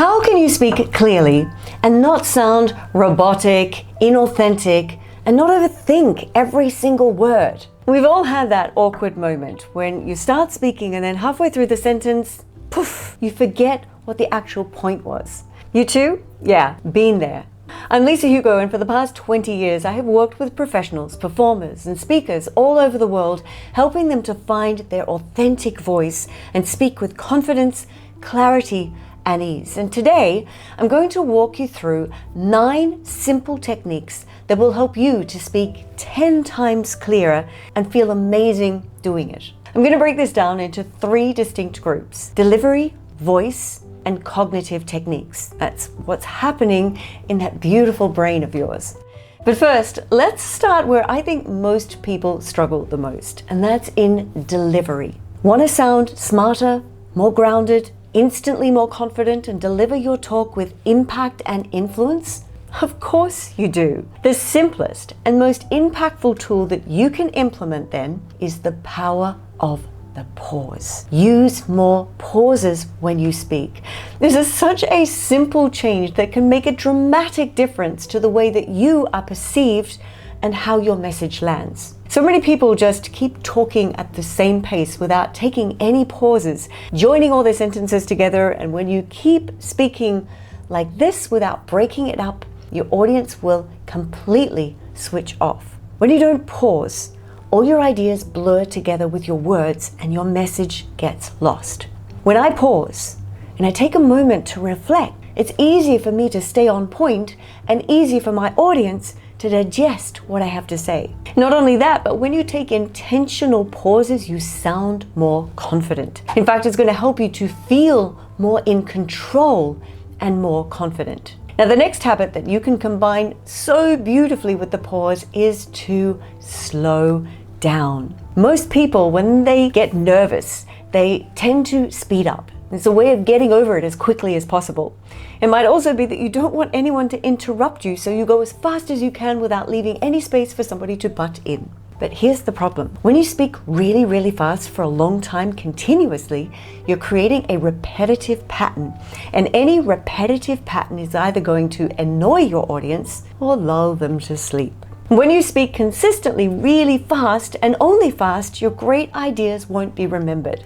How can you speak clearly and not sound robotic, inauthentic, and not overthink every single word? We've all had that awkward moment when you start speaking and then halfway through the sentence, poof, you forget what the actual point was. You too? Yeah, been there. I'm Lisa Hugo, and for the past 20 years I have worked with professionals, performers and speakers all over the world, helping them to find their authentic voice and speak with confidence, clarity and ease. And today I'm going to walk you through 9 simple techniques that will help you to speak 10 times clearer and feel amazing doing it. I'm going to break this down into 3 distinct groups: delivery, voice, and cognitive techniques. That's what's happening in that beautiful brain of yours. But first, let's start where I think most people struggle the most, and that's in delivery. Want to sound smarter, more grounded, instantly more confident, and deliver your talk with impact and influence? Of course you do. The simplest and most impactful tool that you can implement then is the power of the pause. Use more pauses when you speak. This is such a simple change that can make a dramatic difference to the way that you are perceived and how your message lands. So many people just keep talking at the same pace without taking any pauses, joining all their sentences together, and when you keep speaking like this without breaking it up, your audience will completely switch off. When you don't pause, all your ideas blur together with your words and your message gets lost. When I pause and I take a moment to reflect, it's easier for me to stay on point and easier for my audience to digest what I have to say. Not only that, but when you take intentional pauses, you sound more confident. In fact, it's going to help you to feel more in control and more confident. Now, the next habit that you can combine so beautifully with the pause is to slow down. Most people, when they get nervous, they tend to speed up. It's a way of getting over it as quickly as possible. It might also be that you don't want anyone to interrupt you, so you go as fast as you can without leaving any space for somebody to butt in. But here's the problem. When you speak really, really fast for a long time continuously, you're creating a repetitive pattern. And any repetitive pattern is either going to annoy your audience or lull them to sleep. When you speak consistently really fast and only fast, your great ideas won't be remembered.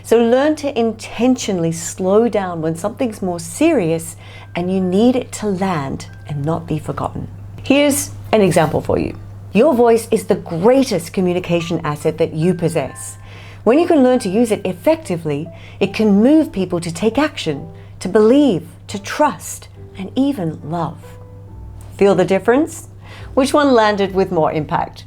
So learn to intentionally slow down when something's more serious and you need it to land and not be forgotten. Here's an example for you. Your voice is the greatest communication asset that you possess. When you can learn to use it effectively, it can move people to take action, to believe, to trust, and even love. Feel the difference? Which one landed with more impact?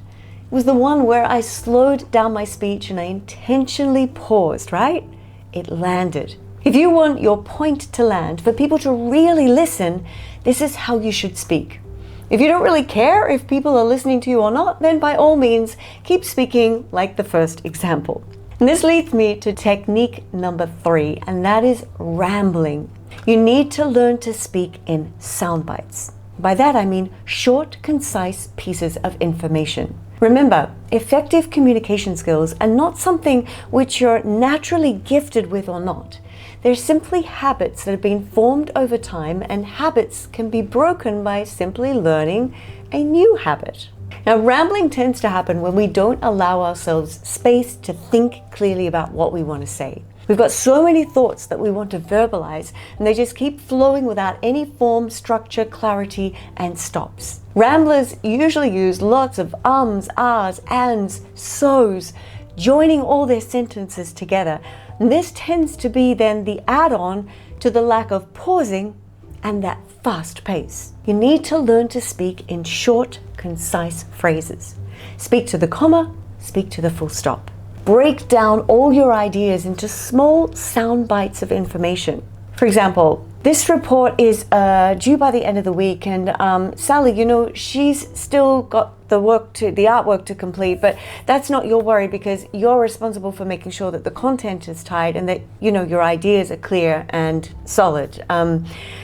It was the one where I slowed down my speech and I intentionally paused, right? It landed. If you want your point to land, for people to really listen, this is how you should speak. If you don't really care if people are listening to you or not, then by all means, keep speaking like the first example. And this leads me to technique number 3, and that is rambling. You need to learn to speak in sound bites. By that I mean short, concise pieces of information. Remember, effective communication skills are not something which you're naturally gifted with or not. They're simply habits that have been formed over time, and habits can be broken by simply learning a new habit. Now, rambling tends to happen when we don't allow ourselves space to think clearly about what we want to say. We've got so many thoughts that we want to verbalize, and they just keep flowing without any form, structure, clarity, and stops. Ramblers usually use lots of ums, ahs, ands, so's, joining all their sentences together. And this tends to be then the add-on to the lack of pausing and that fast pace. You need to learn to speak in short, concise phrases. Speak to the comma, speak to the full stop. Break down all your ideas into small sound bites of information. For example, this report is due by the end of the week, and Sally, she's still got the artwork to complete, but that's not your worry because you're responsible for making sure that the content is tight and that your ideas are clear and solid.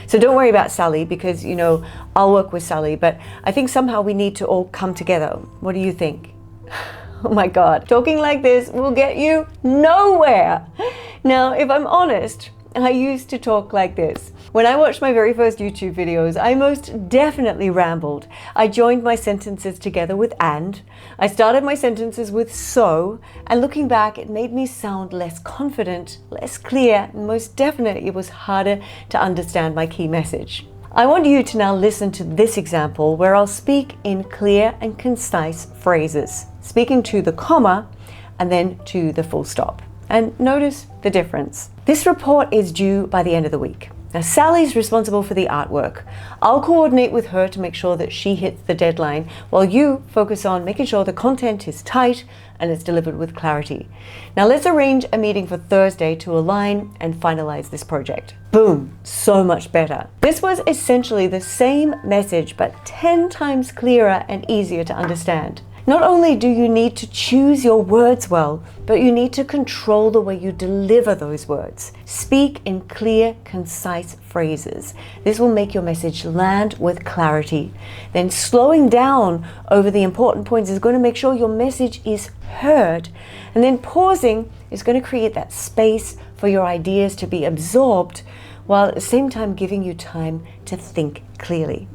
So don't worry about Sally because I'll work with Sally, but I think somehow we need to all come together. What do you think? Oh my God, talking like this will get you nowhere. Now, if I'm honest, I used to talk like this. When I watched my very first YouTube videos, I most definitely rambled. I joined my sentences together with and. I started my sentences with so, and looking back, it made me sound less confident, less clear, and most definitely it was harder to understand my key message. I want you to now listen to this example where I'll speak in clear and concise phrases, speaking to the comma and then to the full stop. And notice the difference. This report is due by the end of the week. Now, Sally's responsible for the artwork. I'll coordinate with her to make sure that she hits the deadline, while you focus on making sure the content is tight and it's delivered with clarity. Now, let's arrange a meeting for Thursday to align and finalize this project. Boom, so much better. This was essentially the same message, but 10 times clearer and easier to understand. Not only do you need to choose your words well, but you need to control the way you deliver those words. Speak in clear, concise phrases. This will make your message land with clarity. Then slowing down over the important points is going to make sure your message is heard. And then pausing is going to create that space for your ideas to be absorbed, while at the same time giving you time to think clearly.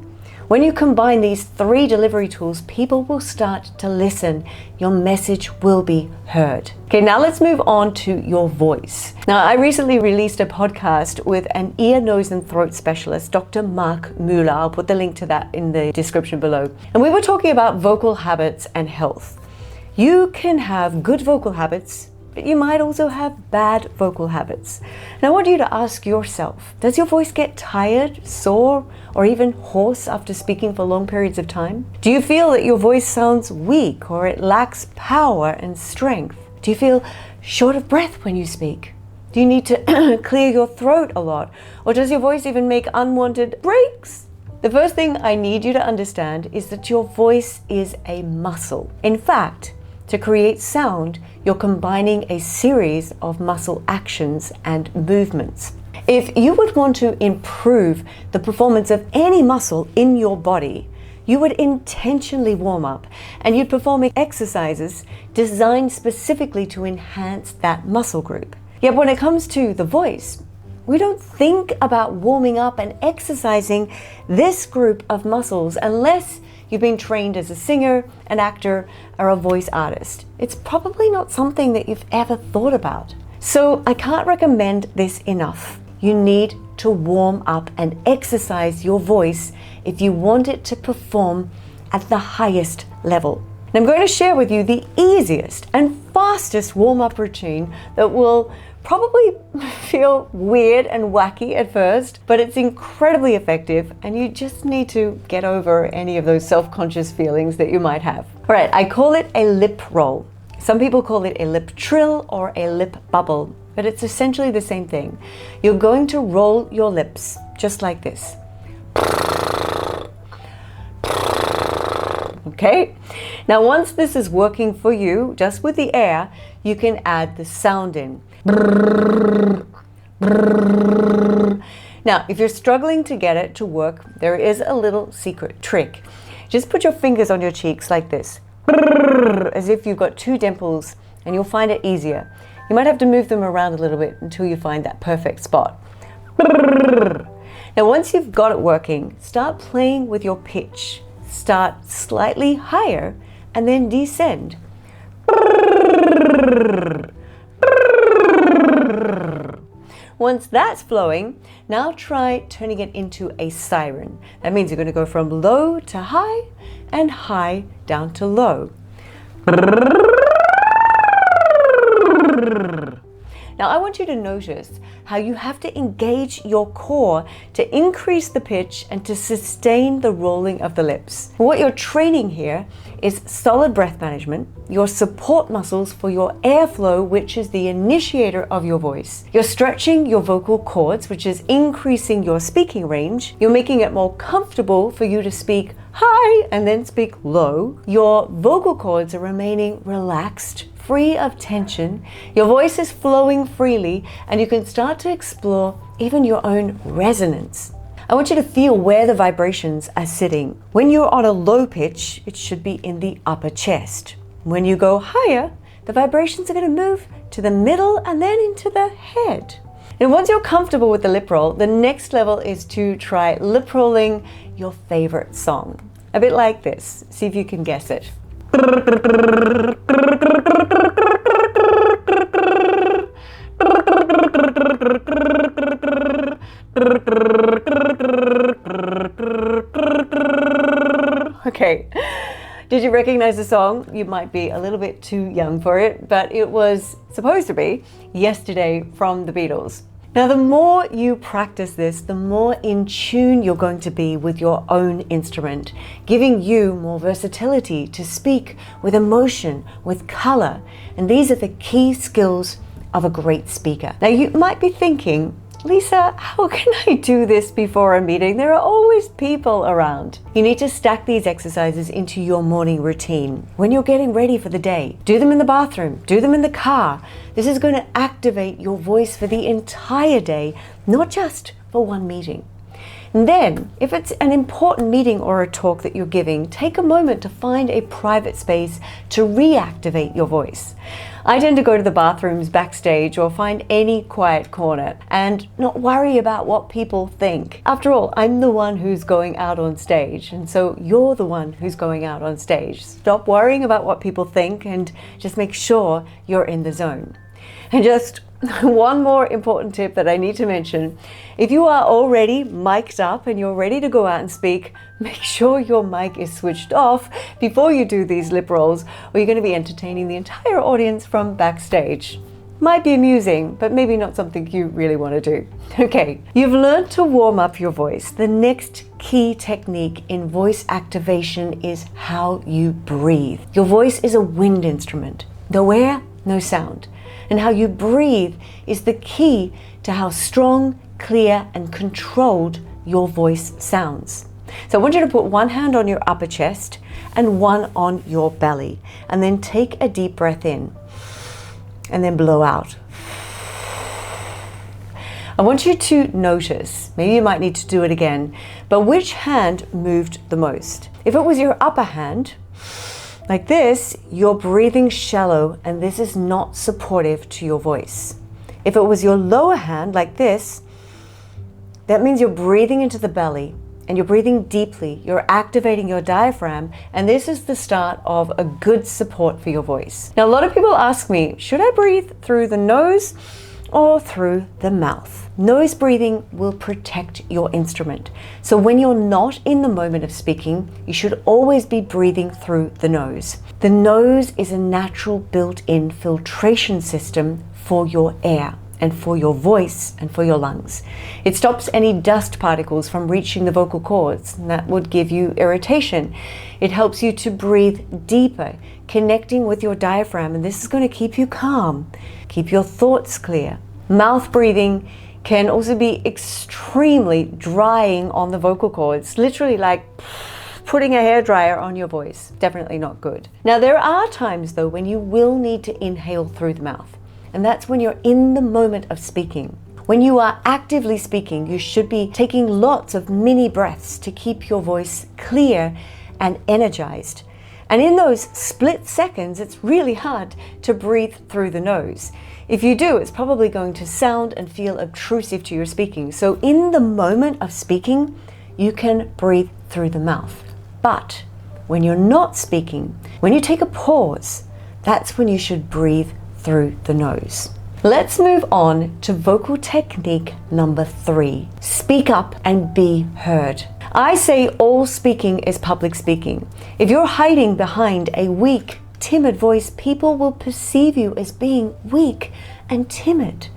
When you combine these 3 delivery tools, people will start to listen. Your message will be heard. Okay, now let's move on to your voice. Now, I recently released a podcast with an ear, nose, and throat specialist, Dr. Mark Mueller. I'll put the link to that in the description below. And we were talking about vocal habits and health. You can have good vocal habits, but you might also have bad vocal habits. And I want you to ask yourself, does your voice get tired, sore, or even hoarse after speaking for long periods of time? Do you feel that your voice sounds weak or it lacks power and strength? Do you feel short of breath when you speak? Do you need to clear your throat a lot? Or does your voice even make unwanted breaks? The first thing I need you to understand is that your voice is a muscle. In fact, to create sound, you're combining a series of muscle actions and movements. If you would want to improve the performance of any muscle in your body, you would intentionally warm up and you'd perform exercises designed specifically to enhance that muscle group. Yet when it comes to the voice, we don't think about warming up and exercising this group of muscles unless you've been trained as a singer, an actor, or a voice artist. It's probably not something that you've ever thought about. So I can't recommend this enough. You need to warm up and exercise your voice if you want it to perform at the highest level. And I'm going to share with you the easiest and fastest warm-up routine that will probably feel weird and wacky at first, but it's incredibly effective, and you just need to get over any of those self-conscious feelings that you might have. All right, I call it a lip roll. Some people call it a lip trill or a lip bubble, but it's essentially the same thing. You're going to roll your lips just like this. Okay? Now, once this is working for you, just with the air, you can add the sound in. Now, if you're struggling to get it to work, there is a little secret trick. Just put your fingers on your cheeks like this, as if you've got 2 dimples, and you'll find it easier. You might have to move them around a little bit until you find that perfect spot. Now, once you've got it working, start playing with your pitch. Start slightly higher and then descend. Once that's flowing, now try turning it into a siren. That means you're going to go from low to high and high down to low. Now I want you to notice how you have to engage your core to increase the pitch and to sustain the rolling of the lips. What you're training here is solid breath management, your support muscles for your airflow, which is the initiator of your voice. You're stretching your vocal cords, which is increasing your speaking range. You're making it more comfortable for you to speak high and then speak low. Your vocal cords are remaining relaxed, free of tension. Your voice is flowing freely, and you can start to explore even your own resonance. I want you to feel where the vibrations are sitting. When you're on a low pitch, it should be in the upper chest. When you go higher, the vibrations are going to move to the middle and then into the head. And once you're comfortable with the lip roll, the next level is to try lip rolling your favorite song. A bit like this. See if you can guess it. Okay. Did you recognize the song? You might be a little bit too young for it, but it was supposed to be Yesterday from the Beatles. Now, the more you practice this, the more in tune you're going to be with your own instrument, giving you more versatility to speak with emotion, with color. And these are the key skills of a great speaker. Now, you might be thinking, Lisa, how can I do this before a meeting? There are always people around. You need to stack these exercises into your morning routine. When you're getting ready for the day, do them in the bathroom, do them in the car. This is going to activate your voice for the entire day, not just for one meeting. And then, if it's an important meeting or a talk that you're giving, take a moment to find a private space to reactivate your voice. I tend to go to the bathrooms backstage or find any quiet corner and not worry about what people think. After all, I'm the one who's going out on stage, and so you're the one who's going out on stage. Stop worrying about what people think and just make sure you're in the zone. And just one more important tip that I need to mention. If you are already mic'd up and you're ready to go out and speak, make sure your mic is switched off before you do these lip rolls, or you're going to be entertaining the entire audience from backstage. Might be amusing, but maybe not something you really want to do. Okay, you've learned to warm up your voice. The next key technique in voice activation is how you breathe. Your voice is a wind instrument. No air, no sound. And how you breathe is the key to how strong, clear, and controlled your voice sounds. So I want you to put one hand on your upper chest and one on your belly, and then take a deep breath in and then blow out. I want you to notice, maybe you might need to do it again, but which hand moved the most? If it was your upper hand, like this, you're breathing shallow, and this is not supportive to your voice. If it was your lower hand, like this, that means you're breathing into the belly and you're breathing deeply. You're activating your diaphragm, and this is the start of a good support for your voice. Now, a lot of people ask me, should I breathe through the nose or through the mouth? Nose breathing will protect your instrument. So when you're not in the moment of speaking, you should always be breathing through the nose. The nose is a natural built-in filtration system for your air and for your voice and for your lungs. It stops any dust particles from reaching the vocal cords, and that would give you irritation. It helps you to breathe deeper, connecting with your diaphragm, and this is going to keep you calm, keep your thoughts clear. Mouth breathing can also be extremely drying on the vocal cords, literally like putting a hairdryer on your voice. Definitely not good. Now, there are times though when you will need to inhale through the mouth, and that's when you're in the moment of speaking. When you are actively speaking, you should be taking lots of mini breaths to keep your voice clear and energized. And in those split seconds, it's really hard to breathe through the nose. If you do, it's probably going to sound and feel obtrusive to your speaking. So in the moment of speaking, you can breathe through the mouth. But when you're not speaking, when you take a pause, that's when you should breathe through the nose. Let's move on to vocal technique number 3. Speak up and be heard. I say all speaking is public speaking. If you're hiding behind a weak, timid voice, people will perceive you as being weak and timid.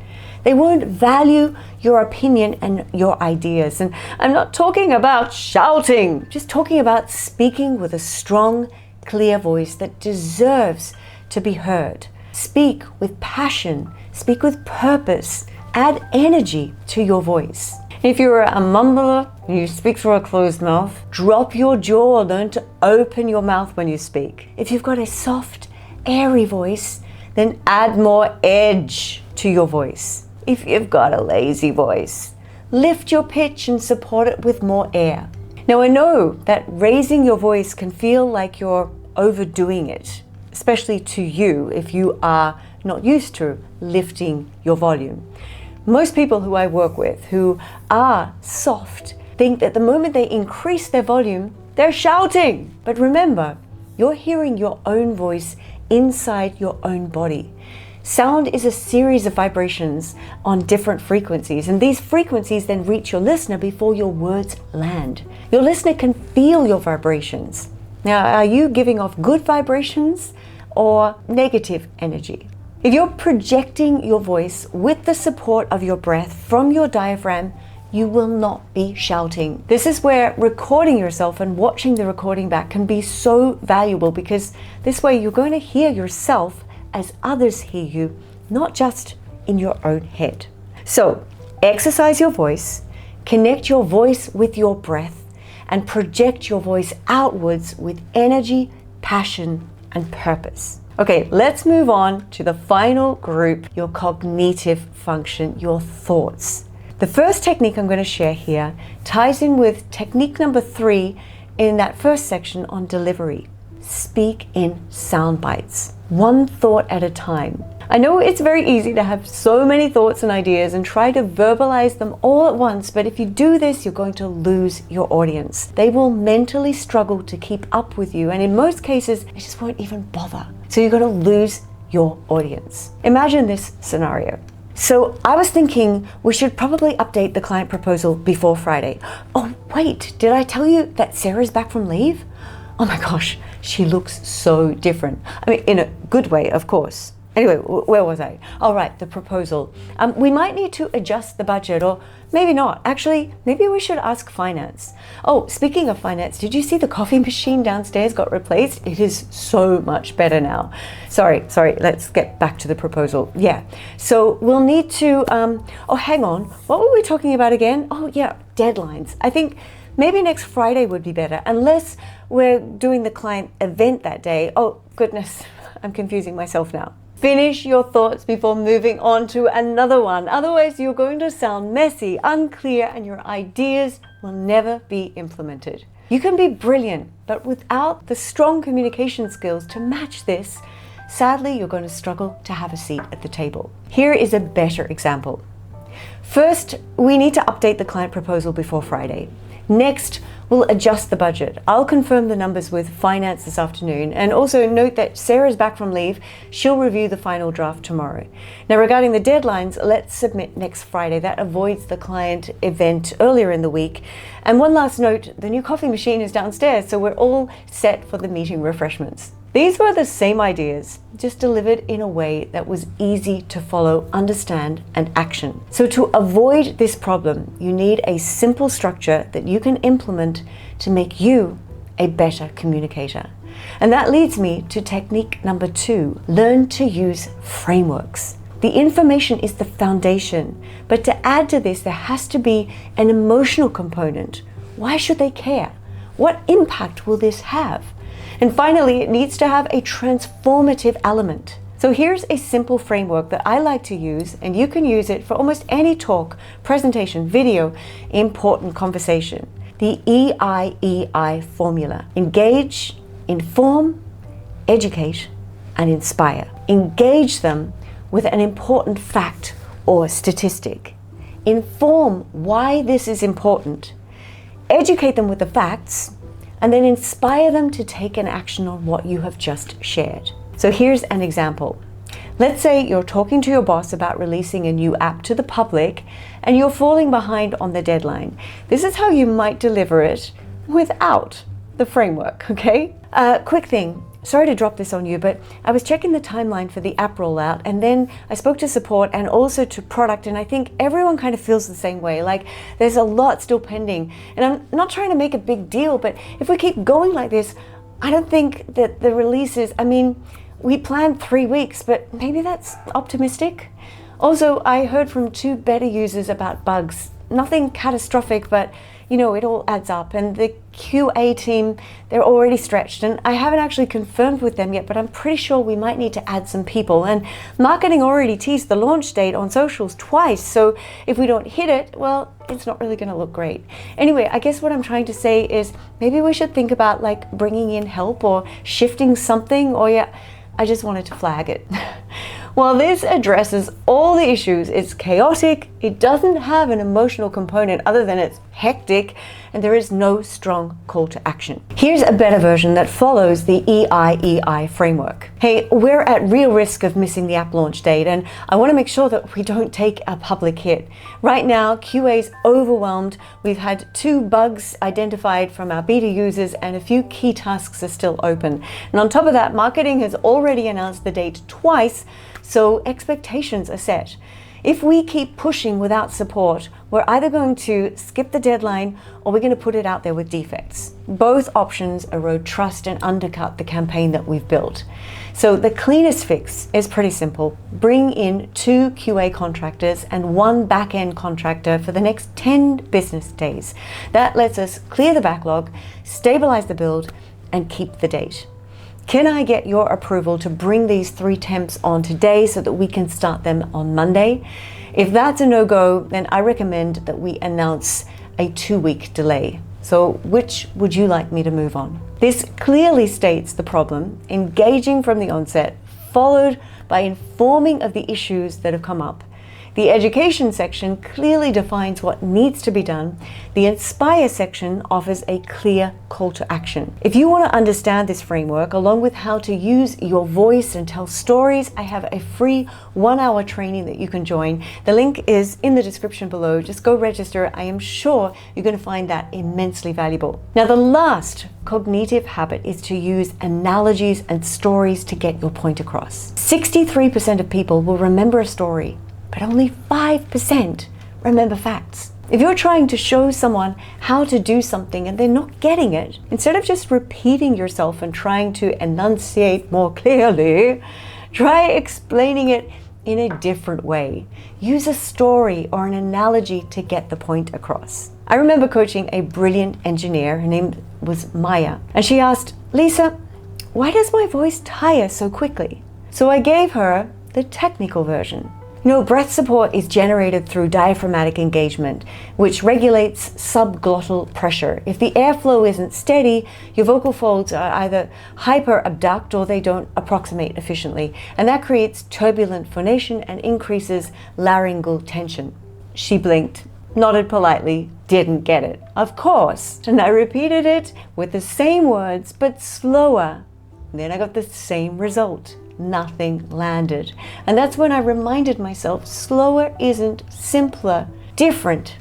They won't value your opinion and your ideas. And I'm not talking about shouting, just talking about speaking with a strong, clear voice that deserves to be heard. Speak with passion, speak with purpose, add energy to your voice. If you're a mumbler and you speak through a closed mouth, drop your jaw, learn to open your mouth when you speak. If you've got a soft, airy voice, then add more edge to your voice. If you've got a lazy voice, lift your pitch and support it with more air. Now, I know that raising your voice can feel like you're overdoing it, especially to you if you are not used to lifting your volume. Most people who I work with who are soft think that the moment they increase their volume, they're shouting. But remember, you're hearing your own voice inside your own body. Sound is a series of vibrations on different frequencies, and these frequencies then reach your listener before your words land. Your listener can feel your vibrations. Now, are you giving off good vibrations or negative energy? If you're projecting your voice with the support of your breath from your diaphragm, you will not be shouting. This is where recording yourself and watching the recording back can be so valuable, because this way you're going to hear yourself as others hear you, not just in your own head. So exercise your voice, connect your voice with your breath, and project your voice outwards with energy, passion, and purpose. Okay, let's move on to the final group, your cognitive function, your thoughts. The first technique I'm going to share here ties in with technique number 3 in that first section on delivery. Speak in sound bites, one thought at a time. I know it's very easy to have so many thoughts and ideas and try to verbalize them all at once, but if you do this, you're going to lose your audience. They will mentally struggle to keep up with you, and in most cases, they just won't even bother. So you're going to lose your audience. Imagine this scenario. So I was thinking we should probably update the client proposal before Friday. Oh, wait, did I tell you that Sarah's back from leave? Oh my gosh, she looks so different. I mean, in a good way, of course. Anyway, where was I? All right, the proposal. We might need to adjust the budget, or maybe not. Actually, maybe we should ask finance. Oh, speaking of finance, did you see the coffee machine downstairs got replaced? It is so much better now. Sorry, let's get back to the proposal. Yeah, so we'll need to, oh, hang on. What were we talking about again? Oh yeah, deadlines. I think maybe next Friday would be better, unless we're doing the client event that day. Oh, goodness, I'm confusing myself now. Finish your thoughts before moving on to another one. Otherwise, you're going to sound messy, unclear, and your ideas will never be implemented. You can be brilliant, but without the strong communication skills to match this, sadly, you're going to struggle to have a seat at the table. Here is a better example. First, we need to update the client proposal before Friday. Next, we'll adjust the budget. I'll confirm the numbers with finance this afternoon, and also note that Sarah's back from leave. She'll review the final draft tomorrow. Now, regarding the deadlines, let's submit next Friday. That avoids the client event earlier in the week. And one last note, the new coffee machine is downstairs, so we're all set for the meeting refreshments. These were the same ideas, just delivered in a way that was easy to follow, understand, and action. So to avoid this problem, you need a simple structure that you can implement to make you a better communicator. And that leads me to technique number 2, learn to use frameworks. The information is the foundation, but to add to this, there has to be an emotional component. Why should they care? What impact will this have? And finally, it needs to have a transformative element. So here's a simple framework that I like to use, and you can use it for almost any talk, presentation, video, important conversation. The EIEI formula. Engage, inform, educate, and inspire. Engage them with an important fact or statistic. Inform why this is important. Educate them with the facts, and then inspire them to take an action on what you have just shared. So here's an example. Let's say you're talking to your boss about releasing a new app to the public and you're falling behind on the deadline. This is how you might deliver it without the framework, okay? Quick thing. Sorry to drop this on you, but I was checking the timeline for the app rollout, and then I spoke to support and also to product, and I think everyone kind of feels the same way. Like, there's a lot still pending, and I'm not trying to make a big deal, but if we keep going like this, I don't think that the releases, I mean, we planned 3 weeks, but maybe that's optimistic. Also, I heard from 2 beta users about bugs. Nothing catastrophic, but you know, it all adds up, and the QA team, they're already stretched, and I haven't actually confirmed with them yet, but I'm pretty sure we might need to add some people. And marketing already teased the launch date on socials twice, so if we don't hit it, well, it's not really going to look great. Anyway, I guess what I'm trying to say is maybe we should think about like bringing in help or shifting something, or yeah, I just wanted to flag it. While this addresses all the issues, it's chaotic, it doesn't have an emotional component other than it's hectic, and there is no strong call to action. Here's a better version that follows the EIEI framework. Hey, we're at real risk of missing the app launch date, and I want to make sure that we don't take a public hit. Right now, QA's overwhelmed. We've had 2 bugs identified from our beta users, and a few key tasks are still open. And on top of that, marketing has already announced the date twice, so expectations are set. If we keep pushing without support, we're either going to skip the deadline or we're going to put it out there with defects. Both options erode trust and undercut the campaign that we've built. So the cleanest fix is pretty simple. Bring in 2 QA contractors and 1 back-end contractor for the next 10 business days. That lets us clear the backlog, stabilize the build, and keep the date. Can I get your approval to bring these 3 temps on today so that we can start them on Monday? If that's a no-go, then I recommend that we announce a 2-week delay. So which would you like me to move on? This clearly states the problem, engaging from the onset, followed by informing of the issues that have come up. The education section clearly defines what needs to be done. The inspire section offers a clear call to action. If you want to understand this framework, along with how to use your voice and tell stories, I have a free 1-hour training that you can join. The link is in the description below. Just go register. I am sure you're going to find that immensely valuable. Now, the last cognitive habit is to use analogies and stories to get your point across. 63% of people will remember a story, but only 5% remember facts. If you're trying to show someone how to do something and they're not getting it, instead of just repeating yourself and trying to enunciate more clearly, try explaining it in a different way. Use a story or an analogy to get the point across. I remember coaching a brilliant engineer. Her name was Maya, and she asked, "Lisa, why does my voice tire so quickly?" So I gave her the technical version. Breath support is generated through diaphragmatic engagement, which regulates subglottal pressure. If the airflow isn't steady, your vocal folds are either hyperabduct or they don't approximate efficiently, and that creates turbulent phonation and increases laryngeal tension. She blinked, nodded politely, didn't get it. Of course, and I repeated it with the same words, but slower. Then I got the same result. Nothing landed. And that's when I reminded myself, slower isn't simpler. Different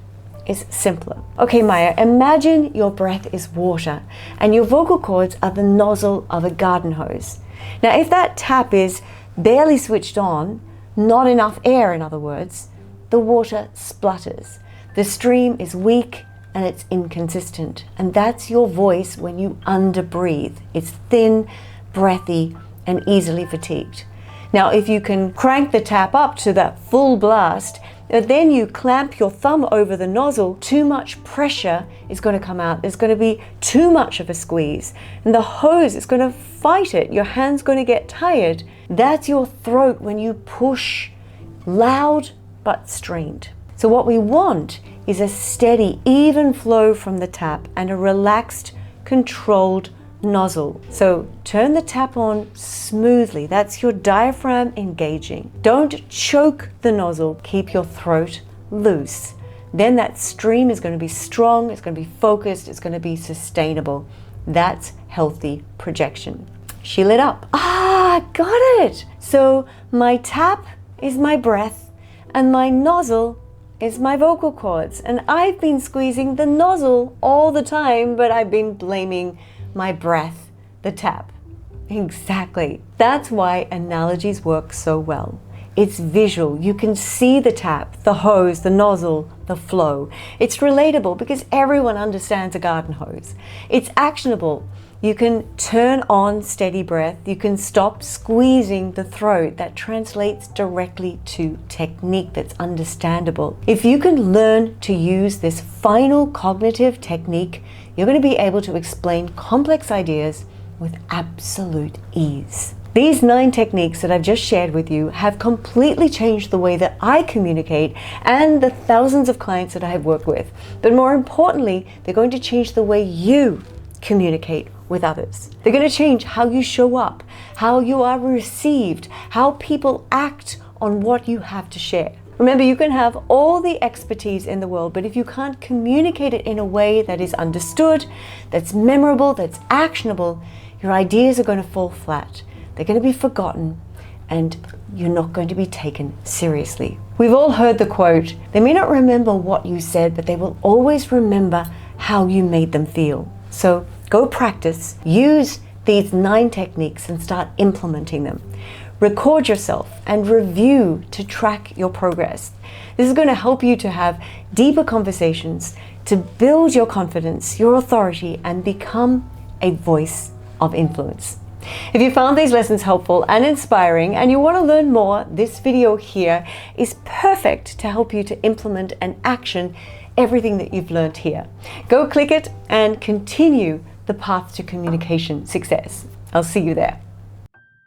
is simpler. Okay, Maya, imagine your breath is water and your vocal cords are the nozzle of a garden hose. Now, if that tap is barely switched on, not enough air, in other words, the water splutters. The stream is weak and it's inconsistent. And that's your voice when you underbreathe. It's thin, breathy, and easily fatigued. Now, if you can crank the tap up to that full blast, then you clamp your thumb over the nozzle, too much pressure is going to come out. There's going to be too much of a squeeze, and the hose is going to fight it. Your hand's going to get tired. That's your throat when you push, loud but strained. So what we want is a steady, even flow from the tap and a relaxed, controlled nozzle. So turn the tap on smoothly. That's your diaphragm engaging. Don't choke the nozzle. Keep your throat loose. Then that stream is going to be strong, it's going to be focused, it's going to be sustainable. That's healthy projection. She lit up. Got it. So my tap is my breath and my nozzle is my vocal cords. And I've been squeezing the nozzle all the time, but I've been blaming my breath, the tap. Exactly. That's why analogies work so well. It's visual. You can see the tap, the hose, the nozzle, the flow. It's relatable because everyone understands a garden hose. It's actionable. You can turn on steady breath. You can stop squeezing the throat. That translates directly to technique that's understandable. If you can learn to use this final cognitive technique, you're going to be able to explain complex ideas with absolute ease. These 9 techniques that I've just shared with you have completely changed the way that I communicate and the thousands of clients that I have worked with. But more importantly, they're going to change the way you communicate with others. They're going to change how you show up, how you are received, how people act on what you have to share. Remember, you can have all the expertise in the world, but if you can't communicate it in a way that is understood, that's memorable, that's actionable, your ideas are going to fall flat. They're going to be forgotten, and you're not going to be taken seriously. We've all heard the quote, they may not remember what you said, but they will always remember how you made them feel. So go practice, use these 9 techniques and start implementing them. Record yourself and review to track your progress. This is going to help you to have deeper conversations, to build your confidence, your authority, and become a voice of influence. If you found these lessons helpful and inspiring and you want to learn more, this video here is perfect to help you to implement and action everything that you've learned here. Go click it and continue the path to communication success. I'll see you there.